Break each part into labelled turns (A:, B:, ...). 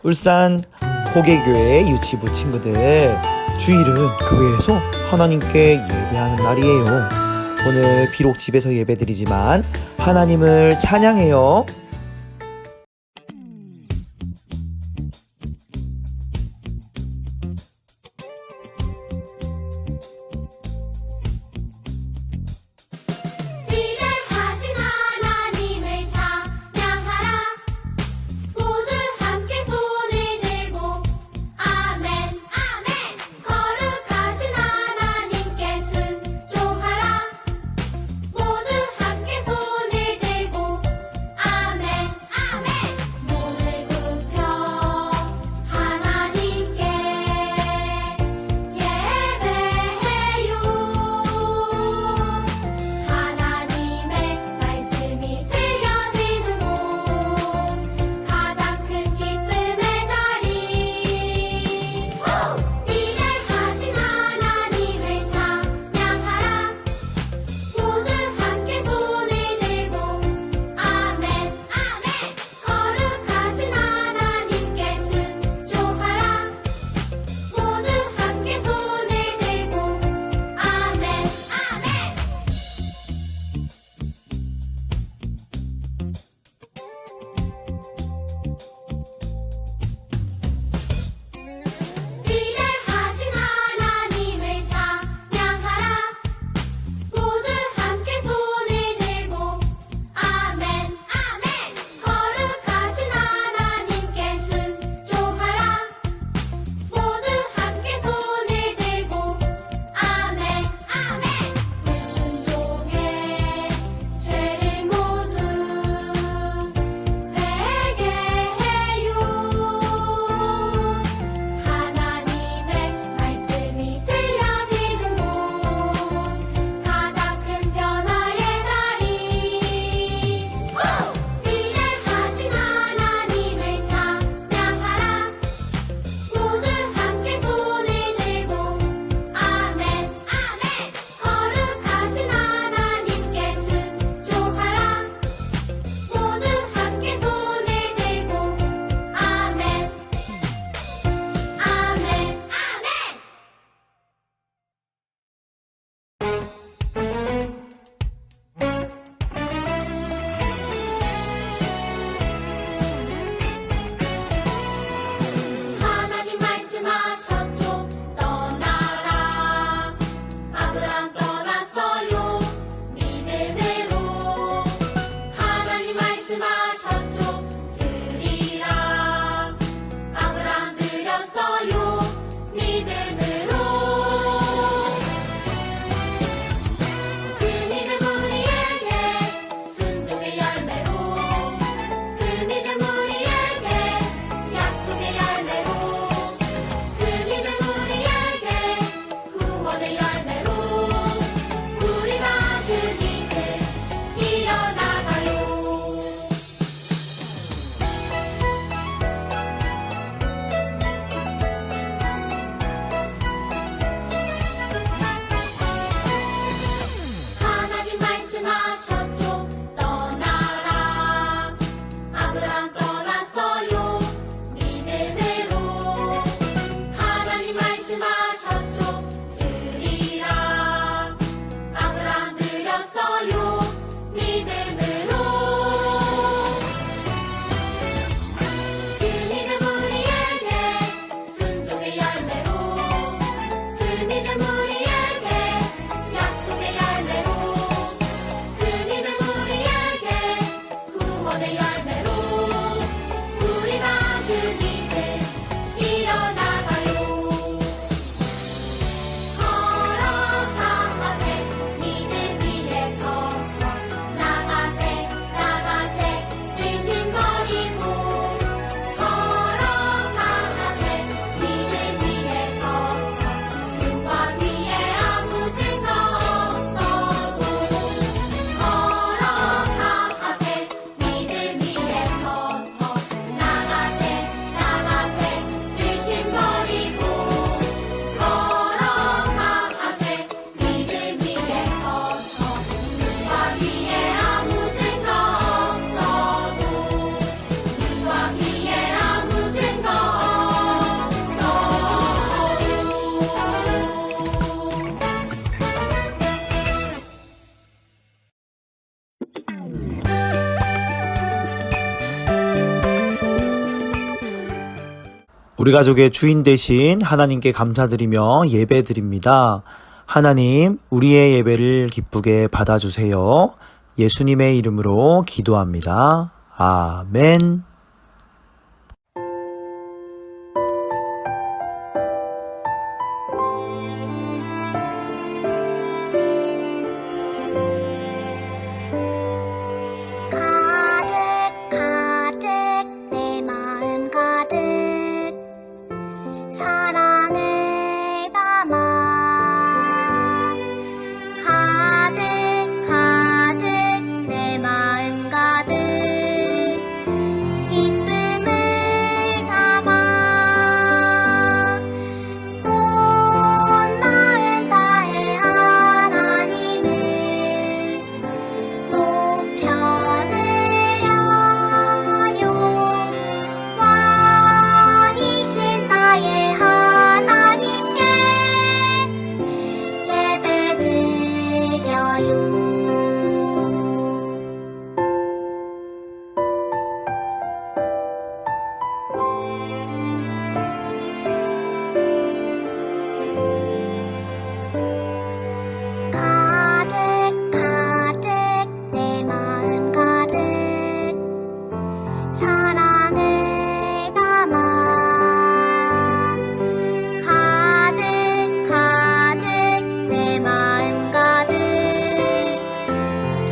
A: 울산 호계교회 유치부 친구들, 주일은 교회에서 하나님께 예배하는 날이에요. 오늘 비록 집에서 예배드리지만 하나님을 찬양해요.
B: 위대하신 하나님을 찬양하라. 모두 함께 손을 들고 아멘 아멘. 거룩하신 하나님께 순종하라. 모두 함께 손을 들고 아멘
A: 우리 가족의 주인 되신 하나님께 감사드리며 예배드립니다. 하나님, 우리의 예배를 기쁘게 받아주세요. 예수님의 이름으로 기도합니다. 아멘.
B: 가득 가득 내 마음 가득 사랑을 담아 가득 가득 내 마음 가득 기쁨을 담아 온 마음 다해 하나님을 높여드려요 왕이신 나의 하나님께 예배드려요 가득 가득 내 마음 가득 사랑을 담아 가득 가득 내 마음 가득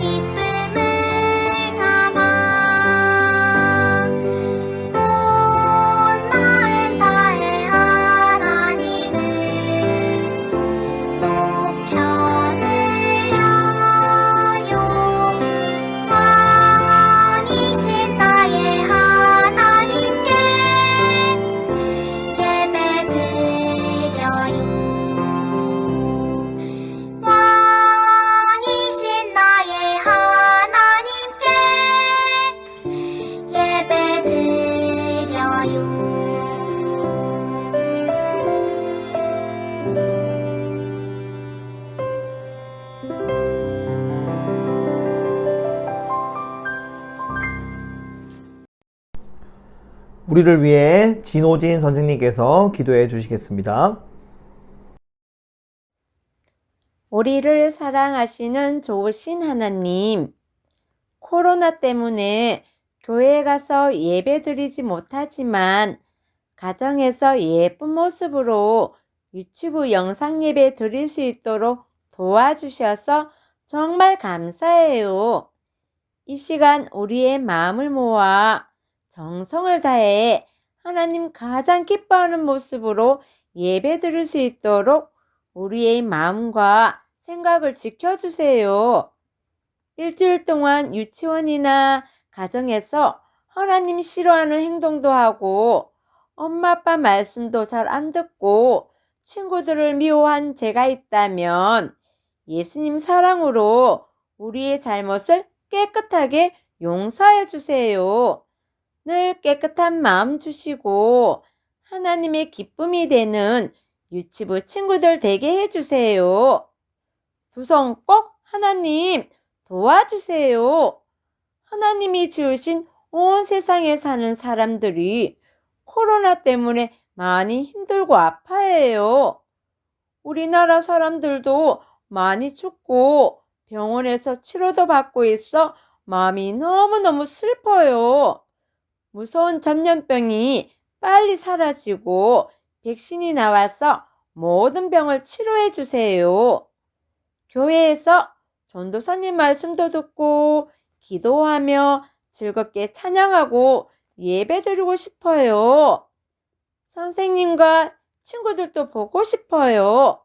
B: 기쁨을 담아 온 마음 다해 하나님을 높여드려요 왕이신 나의 하나님께 예배드려요 왕이신 나의 하나님께 예배드려요
A: 우리를 위해 진호진 선생님께서 기도해 주시겠습니다.
C: 우리를 사랑하시는 좋으신 하나님, 코로나 때문에 교회에 가서 예배 드리지 못하지만 가정에서 예쁜 모습으로 유튜브 영상 예배 드릴 수 있도록 도와주셔서 정말 감사해요. 이 시간 우리의 마음을 모아 정성을 다해 하나님 가장 기뻐하는 모습으로 예배 드릴 수 있도록 우리의 마음과 생각을 지켜주세요. 일주일 동안 유치원이나 가정에서 하나님 싫어하는 행동도 하고 엄마 아빠 말씀도 잘 안 듣고 친구들을 미워한 제가 있다면 예수님 사랑으로 우리의 잘못을 깨끗하게 용서해 주세요. 늘 깨끗한 마음 주시고 하나님의 기쁨이 되는 유치부 친구들 되게 해주세요. 두 손 꼭 하나님 도와주세요. 하나님이 지으신 온 세상에 사는 사람들이 코로나 때문에 많이 힘들고 아파해요. 우리나라 사람들도 많이 춥고 병원에서 치료도 받고 있어 마음이 너무너무 슬퍼요. 무서운 전염병이 빨리 사라지고 백신이 나와서 모든 병을 치료해 주세요. 교회에서 전도사님 말씀도 듣고 기도하며 즐겁게 찬양하고 예배드리고 싶어요. 선생님과 친구들도 보고 싶어요.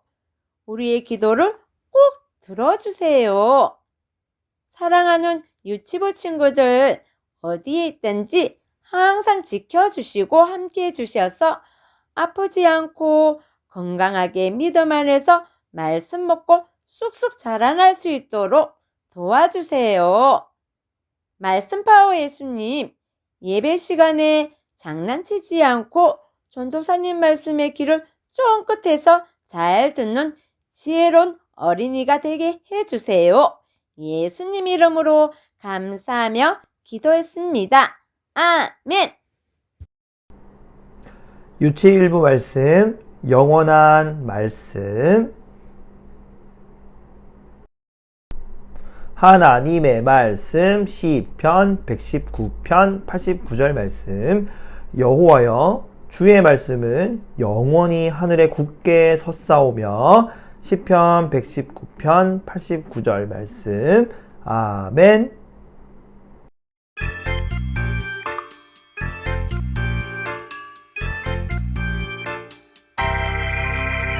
C: 우리의 기도를 꼭 들어주세요. 사랑하는 유치부 친구들 어디에 있든지 항상 지켜주시고 함께해 주셔서 아프지 않고 건강하게 믿음 안에서 말씀 먹고 쑥쑥 자라날 수 있도록 도와주세요. 말씀 파워 예수님, 예배 시간에 장난치지 않고 전도사님 말씀의 길을 쫑긋해서 잘 듣는 지혜로운 어린이가 되게 해주세요. 예수님 이름으로 감사하며 기도했습니다. 아멘.
A: 유치 일부 말씀, 영원한 말씀. 하나님의 말씀 시편 119편 89절 말씀. 여호와여 주의 말씀은 영원히 하늘에 굳게 섰사오며. 시편 119편 89절 말씀. 아멘.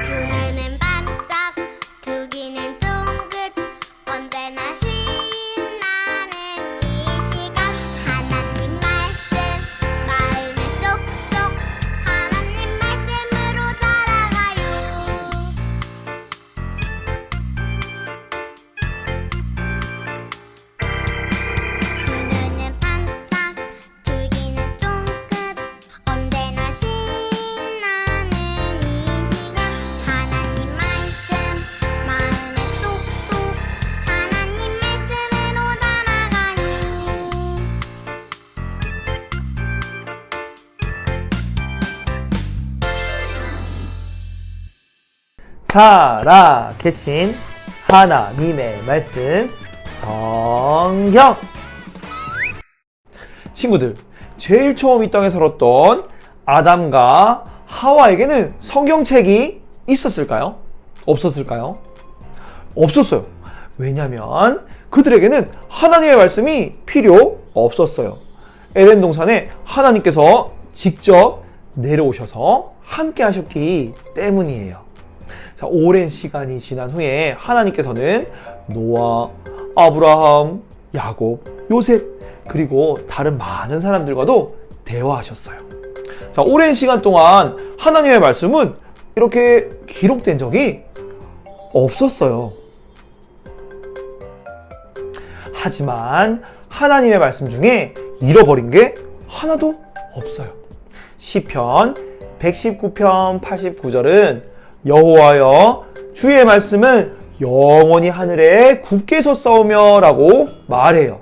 B: 두 눈은 반짝 두 귀는 쫑긋 언제나 신나는 이 시간 하나님 말씀 마음에 쏙쏙 하나님 말씀으로 살아가요. 두 눈은 반짝 두 귀는 쫑긋 언제나 신나는 이 시간 하나님 말씀 마음에 쏙쏙 하나님 말씀으로 살아가요.
A: 살아 계신 하나님의 말씀 성경. 친구들, 제일 처음 이 땅에 살았던 아담과 하와에게는 성경책이 있었을까요? 없었을까요? 없었어요. 왜냐하면 그들에게는 하나님의 말씀이 필요 없었어요. 에덴 동산에 하나님께서 직접 내려오셔서 함께 하셨기 때문이에요. 자, 오랜 시간이 지난 후에 하나님께서는 노아, 아브라함, 야곱, 요셉, 그리고 다른 많은 사람들과도 대화하셨어요. 자, 오랜 시간 동안 하나님의 말씀은 이렇게 기록된 적이 없었어요. 하지만 하나님의 말씀 중에 잃어버린 게 하나도 없어요. 시편 119편 89절은 여호와여 주의 말씀은 영원히 하늘에 굳게 섰사오며 라고 말해요.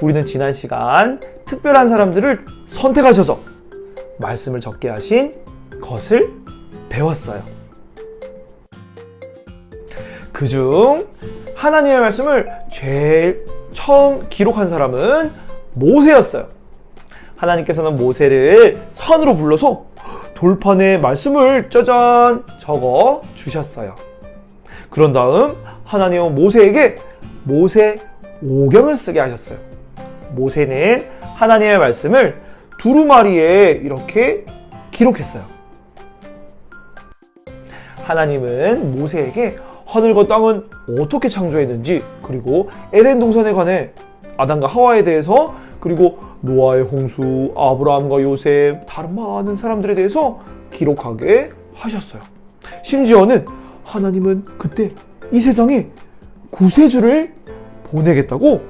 A: 우리는 지난 시간 특별한 사람들을 선택하셔서 말씀을 적게 하신 것을 배웠어요. 그중 하나님의 말씀을 제일 처음 기록한 사람은 모세였어요. 하나님께서는 모세를 산으로 불러서 돌판에 말씀을 짜잔 적어 주셨어요. 그런 다음 하나님은 모세에게 모세 오경을 쓰게 하셨어요. 모세는 하나님의 말씀을 두루마리에 이렇게 기록했어요. 하나님은 모세에게 하늘과 땅은 어떻게 창조했는지, 그리고 에덴 동산에 관해 아담과 하와에 대해서, 그리고 노아의 홍수, 아브라함과 요셉, 다른 많은 사람들에 대해서 기록하게 하셨어요. 심지어는 하나님은 그때 이 세상에 구세주를 보내겠다고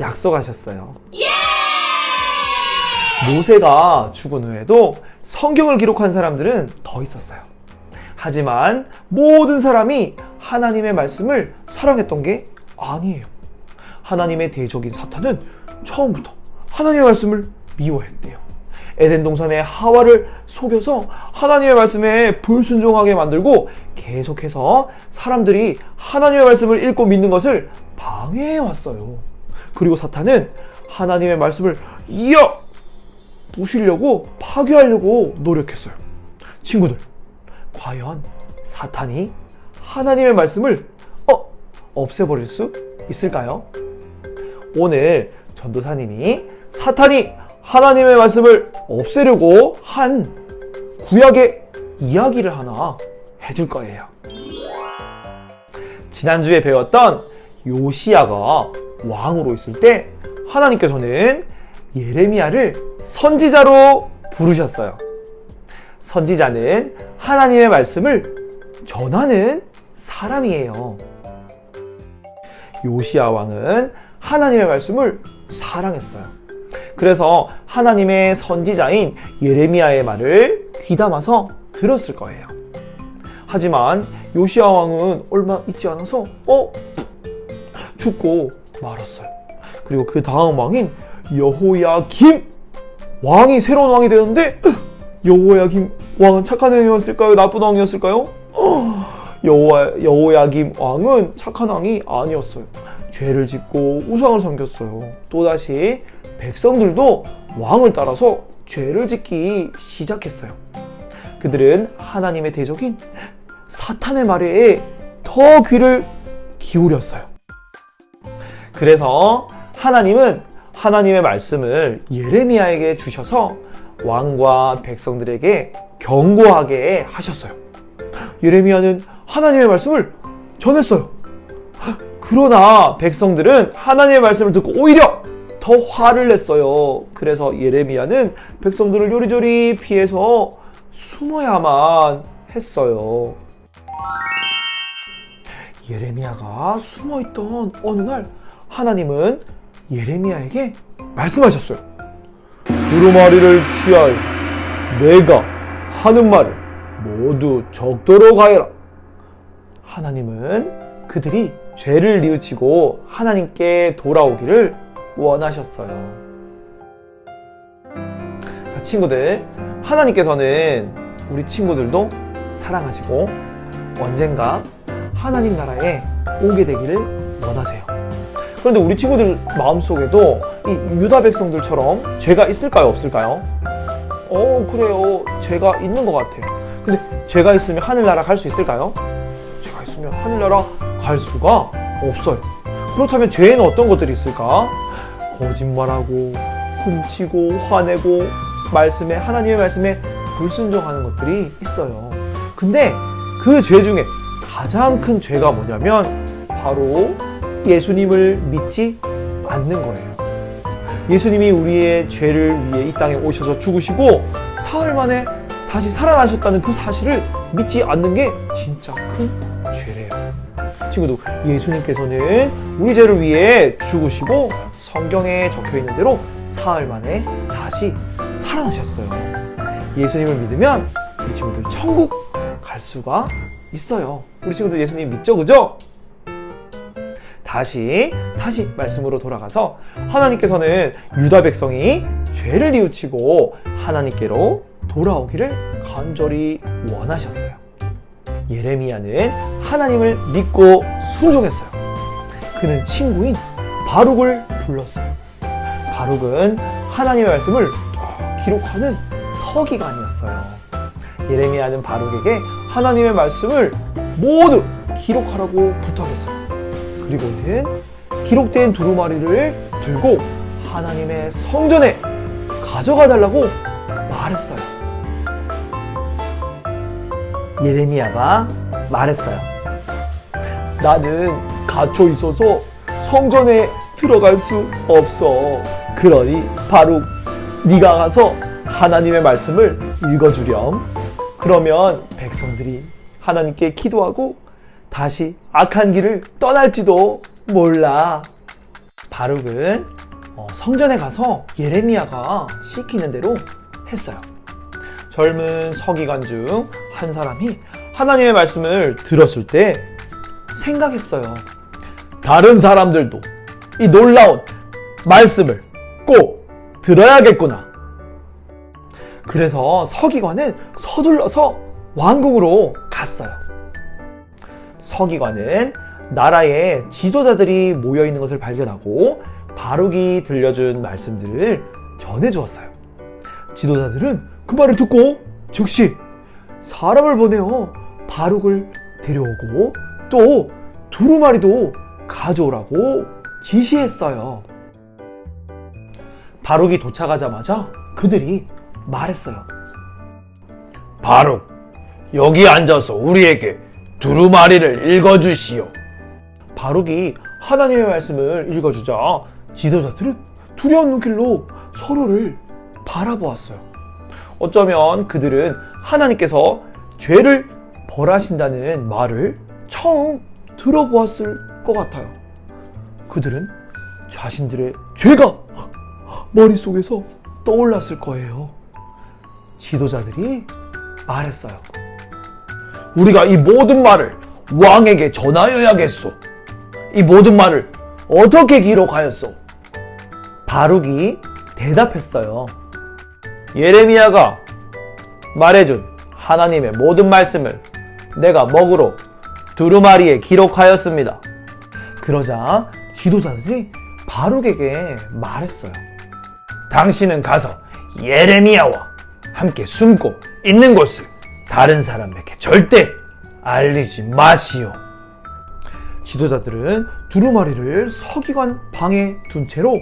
A: 약속하셨어요. 모세가 죽은 후에도 성경을 기록한 사람들은 더 있었어요. 하지만 모든 사람이 하나님의 말씀을 사랑했던 게 아니에요. 하나님의 대적인 사탄은 처음부터 하나님의 말씀을 미워했대요. 에덴 동산에 하와를 속여서 하나님의 말씀에 불순종하게 만들고 계속해서 사람들이 하나님의 말씀을 읽고 믿는 것을 방해해 왔어요. 그리고 사탄은 하나님의 말씀을 부시려고 파괴하려고 노력했어요. 친구들, 과연 사탄이 하나님의 말씀을 없애버릴 수 있을까요? 오늘 전도사님이 사탄이 하나님의 말씀을 없애려고 한 구약의 이야기를 하나 해줄 거예요. 지난주에 배웠던 요시야가 왕으로 있을 때 하나님께서는 예레미야를 선지자로 부르셨어요. 선지자는 하나님의 말씀을 전하는 사람이에요. 요시야 왕은 하나님의 말씀을 사랑했어요. 그래서 하나님의 선지자인 예레미야의 말을 귀담아서 들었을 거예요. 하지만 요시야 왕은 얼마 있지 않아서 죽고 말았어요. 그리고 그 다음 왕인 여호야김 왕이 새로운 왕이 되었는데 여호야김 왕은 착한 왕이었을까요? 나쁜 왕이었을까요? 여호야김 왕은 착한 왕이 아니었어요. 죄를 짓고 우상을 섬겼어요. 또다시 백성들도 왕을 따라서 죄를 짓기 시작했어요. 그들은 하나님의 대적인 사탄의 말에 더 귀를 기울였어요. 그래서 하나님은 하나님의 말씀을 예레미야에게 주셔서 왕과 백성들에게 경고하게 하셨어요. 예레미야는 하나님의 말씀을 전했어요. 그러나 백성들은 하나님의 말씀을 듣고 오히려 더 화를 냈어요. 그래서 예레미야는 백성들을 요리조리 피해서 숨어야만 했어요. 예레미야가 숨어있던 어느 날 하나님은 예레미야에게 말씀하셨어요. 두루마리를 취하여 내가 하는 말을 모두 적도록 하여라. 하나님은 그들이 죄를 뉘우치고 하나님께 돌아오기를 원하셨어요. 자, 친구들, 하나님께서는 우리 친구들도 사랑하시고 언젠가 하나님 나라에 오게 되기를 원하세요. 그런데 우리 친구들 마음속에도 이 유다 백성들처럼 죄가 있을까요? 없을까요? 그래요. 죄가 있는 것 같아요. 근데 죄가 있으면 하늘나라 갈 수 있을까요? 죄가 있으면 하늘나라 갈 수가 없어요. 그렇다면 죄에는 어떤 것들이 있을까? 거짓말하고 훔치고 화내고 하나님의 말씀에 불순종하는 것들이 있어요. 근데 그 죄 중에 가장 큰 죄가 뭐냐면 바로 예수님을 믿지 않는 거예요. 예수님이 우리의 죄를 위해 이 땅에 오셔서 죽으시고 사흘 만에 다시 살아나셨다는 그 사실을 믿지 않는 게 진짜 큰 죄래요. 친구들, 예수님께서는 우리 죄를 위해 죽으시고 성경에 적혀있는 대로 사흘 만에 다시 살아나셨어요. 예수님을 믿으면 우리 친구들 천국 갈 수가 있어요. 우리 친구들 예수님 믿죠? 그죠? 다시 말씀으로 돌아가서 하나님께서는 유다 백성이 죄를 뉘우치고 하나님께로 돌아오기를 간절히 원하셨어요. 예레미야는 하나님을 믿고 순종했어요. 그는 친구인 바룩을 불렀어요. 바룩은 하나님의 말씀을 기록하는 서기관이었어요. 예레미야는 바룩에게 하나님의 말씀을 모두 기록하라고 부탁했어요. 그리고는 기록된 두루마리를 들고 하나님의 성전에 가져가 달라고 말했어요. 예레미야가 말했어요. 나는 갇혀 있어서 성전에 들어갈 수 없어. 그러니 바룩, 네가 가서 하나님의 말씀을 읽어주렴. 그러면 백성들이 하나님께 기도하고 다시 악한 길을 떠날지도 몰라. 바룩은 성전에 가서 예레미야가 시키는 대로 했어요. 젊은 서기관 중 한 사람이 하나님의 말씀을 들었을 때 생각했어요. 다른 사람들도 이 놀라운 말씀을 꼭 들어야겠구나. 그래서 서기관은 서둘러서 왕궁으로 갔어요. 서기관은 나라에 지도자들이 모여 있는 것을 발견하고 바룩이 들려준 말씀들을 전해주었어요. 지도자들은 그 말을 듣고 즉시 사람을 보내어 바룩을 데려오고 또 두루마리도 가져오라고 지시했어요. 바룩이 도착하자마자 그들이 말했어요. 바룩, 여기 앉아서 우리에게 두루마리를 읽어주시오. 바룩이 하나님의 말씀을 읽어주자 지도자들은 두려운 눈길로 서로를 바라보았어요. 어쩌면 그들은 하나님께서 죄를 벌하신다는 말을 처음 들어보았을 것 같아요. 그들은 자신들의 죄가 머릿속에서 떠올랐을 거예요. 지도자들이 말했어요. 우리가 이 모든 말을 왕에게 전하여야겠소. 이 모든 말을 어떻게 기록하였소? 바룩이 대답했어요. 예레미야가 말해준 하나님의 모든 말씀을 내가 먹으로 두루마리에 기록하였습니다. 그러자 지도자들이 바룩에게 말했어요. 당신은 가서 예레미야와 함께 숨고 있는 곳을 다른 사람에게 절대 알리지 마시오. 지도자들은 두루마리를 서기관 방에 둔 채로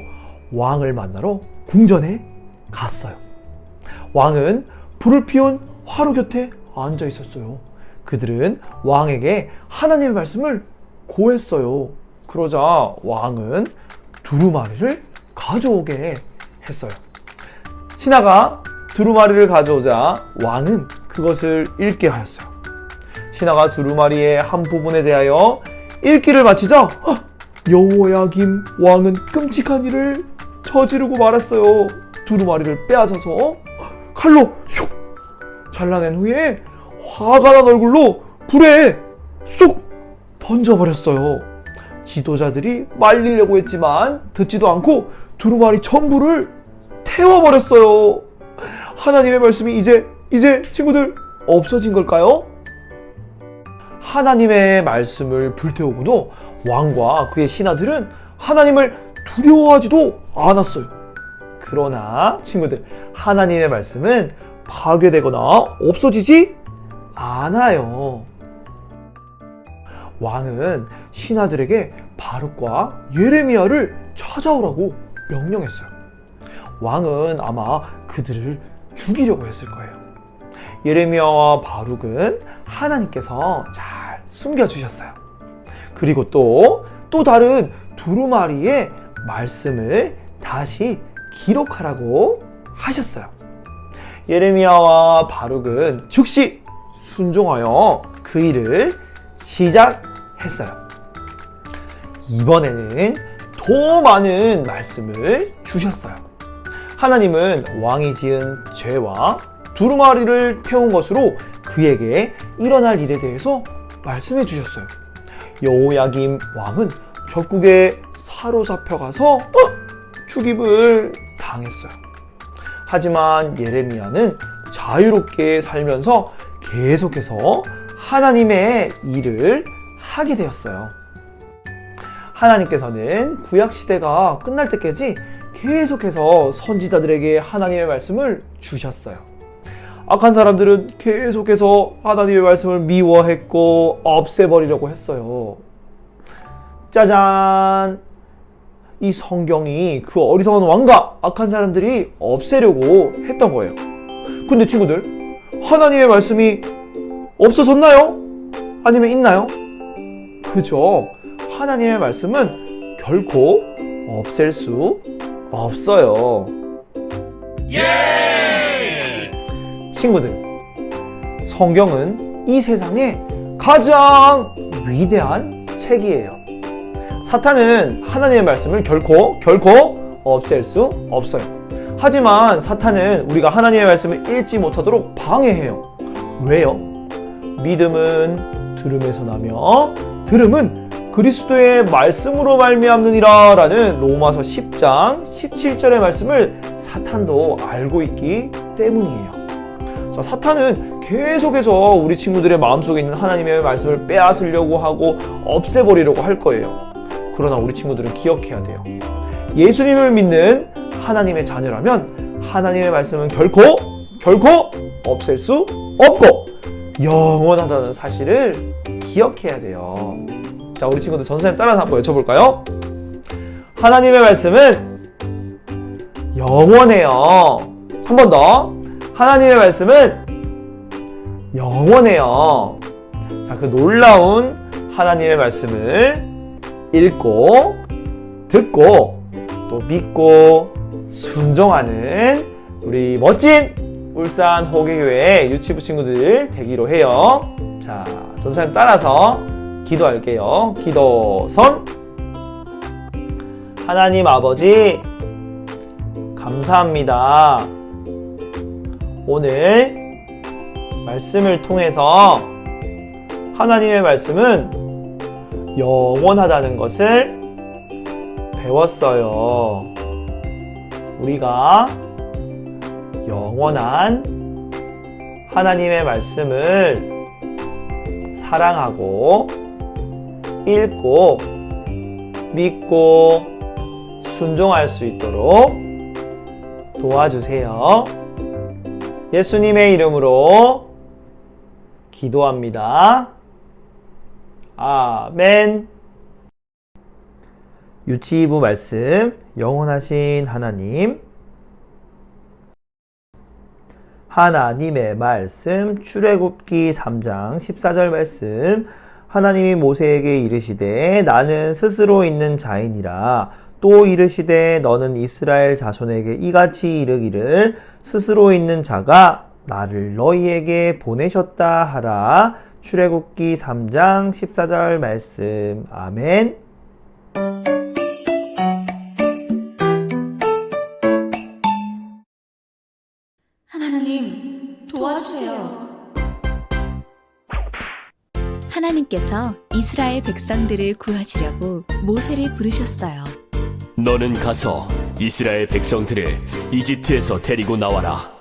A: 왕을 만나러 궁전에 갔어요. 왕은 불을 피운 화로 곁에 앉아 있었어요. 그들은 왕에게 하나님의 말씀을 고했어요. 그러자 왕은 두루마리를 가져오게 했어요. 신하가 두루마리를 가져오자 왕은 그것을 읽게 하였어요. 신하가 두루마리의 한 부분에 대하여 읽기를 마치자 여호야김 왕은 끔찍한 일을 저지르고 말았어요. 두루마리를 빼앗아서 칼로 슉 잘라낸 후에 화가 난 얼굴로 불에 쏙 던져버렸어요. 지도자들이 말리려고 했지만 듣지도 않고 두루마리 전부를 태워버렸어요. 하나님의 말씀이 이제 친구들 없어진 걸까요? 하나님의 말씀을 불태우고도 왕과 그의 신하들은 하나님을 두려워하지도 않았어요. 그러나 친구들, 하나님의 말씀은 파괴되거나 없어지지 않아요. 왕은 신하들에게 바룩과 예레미야를 찾아오라고 명령했어요. 왕은 아마 그들을 죽이려고 했을 거예요. 예레미야와 바룩은 하나님께서 잘 숨겨주셨어요. 그리고 또 다른 두루마리의 말씀을 다시 기록하라고 하셨어요. 예레미야와 바룩은 즉시 순종하여 그 일을 시작했어요. 이번에는 더 많은 말씀을 주셨어요. 하나님은 왕이 지은 죄와 두루마리를 태운 것으로 그에게 일어날 일에 대해서 말씀해 주셨어요. 여호야김 왕은 적국에 사로잡혀가서 죽임을 당했어요. 하지만 예레미야는 자유롭게 살면서 계속해서 하나님의 일을 하게 되었어요. 하나님께서는 구약시대가 끝날 때까지 계속해서 선지자들에게 하나님의 말씀을 주셨어요. 악한 사람들은 계속해서 하나님의 말씀을 미워했고 없애버리려고 했어요. 짜잔! 이 성경이 그 어리석은 왕과 악한 사람들이 없애려고 했던 거예요. 근데 친구들, 하나님의 말씀이 없어졌나요? 아니면 있나요? 그죠? 하나님의 말씀은 결코 없앨 수 없어요. 친구들, 성경은 이 세상에 가장 위대한 책이에요. 사탄은 하나님의 말씀을 결코 없앨 수 없어요. 하지만 사탄은 우리가 하나님의 말씀을 읽지 못하도록 방해해요. 왜요? 믿음은 들음에서 나며 들음은 그리스도의 말씀으로 말미암느니라 라는 로마서 10장 17절의 말씀을 사탄도 알고 있기 때문이에요. 자, 사탄은 계속해서 우리 친구들의 마음속에 있는 하나님의 말씀을 빼앗으려고 하고 없애버리려고 할 거예요. 그러나 우리 친구들은 기억해야 돼요. 예수님을 믿는 하나님의 자녀라면 하나님의 말씀은 결코 없앨 수 없고 영원하다는 사실을 기억해야 돼요. 자, 우리 친구들 전사님 따라서 한번 외쳐볼까요? 하나님의 말씀은 영원해요. 한 번 더. 하나님의 말씀은 영원해요. 자, 그 놀라운 하나님의 말씀을 읽고 듣고 또 믿고 순종하는 우리 멋진 울산 호계교회 유치부 친구들 되기로 해요. 자, 전사님 따라서 기도할게요. 기도선. 하나님 아버지 감사합니다. 오늘 말씀을 통해서 하나님의 말씀은 영원하다는 것을 배웠어요. 우리가 영원한 하나님의 말씀을 사랑하고 읽고 믿고 순종할 수 있도록 도와주세요. 예수님의 이름으로 기도합니다. 아멘. 유치부 말씀, 영원하신 하나님. 하나님의 말씀, 출애굽기 3장 14절 말씀. 하나님이 모세에게 이르시되 나는 스스로 있는 자이니라. 또 이르시되 너는 이스라엘 자손에게 이같이 이르기를 스스로 있는 자가 나를 너희에게 보내셨다 하라. 출애굽기 3장 14절 말씀. 아멘.
D: 하나님, 도와주세요.
E: 하나님께서 이스라엘 백성들을 구하시려고 모세를 부르셨어요.
F: 너는 가서 이스라엘 백성들을 이집트에서 데리고 나와라.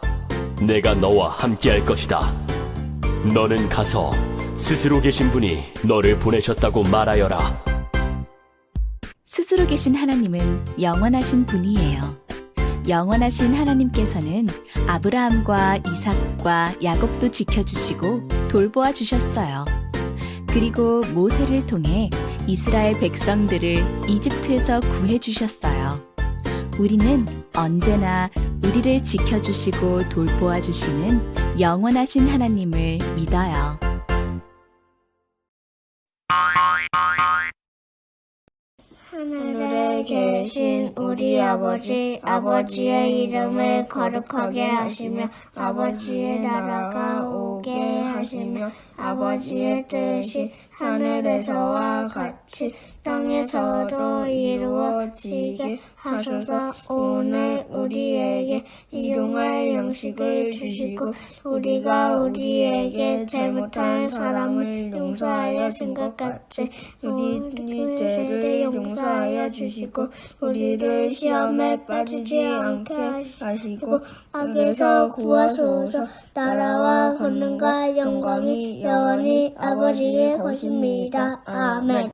F: 내가 너와 함께할 것이다. 너는 가서 스스로 계신 분이 너를 보내셨다고 말하여라.
E: 스스로 계신 하나님은 영원하신 분이에요. 영원하신 하나님께서는 아브라함과 이삭과 야곱도 지켜주시고 돌보아 주셨어요. 그리고 모세를 통해 이스라엘 백성들을 이집트에서 구해주셨어요. 우리는 언제나 우리를 지켜주시고 돌보아 주시는 영원하신 하나님을 믿어요.
B: 하늘에 계신 우리 아버지, 아버지의 이름을 거룩하게 하시며 아버지의 나라가 오게 하시며 아버지의 뜻이 하늘에서와 같이 땅에서도 이루어지게 하소서. 오늘 우리에게 일용할 양식을 주시고 우리가 우리에게 잘못한 사람을 용서하여 준 것 같이 우리 죄를 용서하여 주시고 우리를 시험에 빠지지 않게 하시고 악에서 구하소서. 나라와 권능과 영광이 영원히 아버지의 것입니다. 아멘.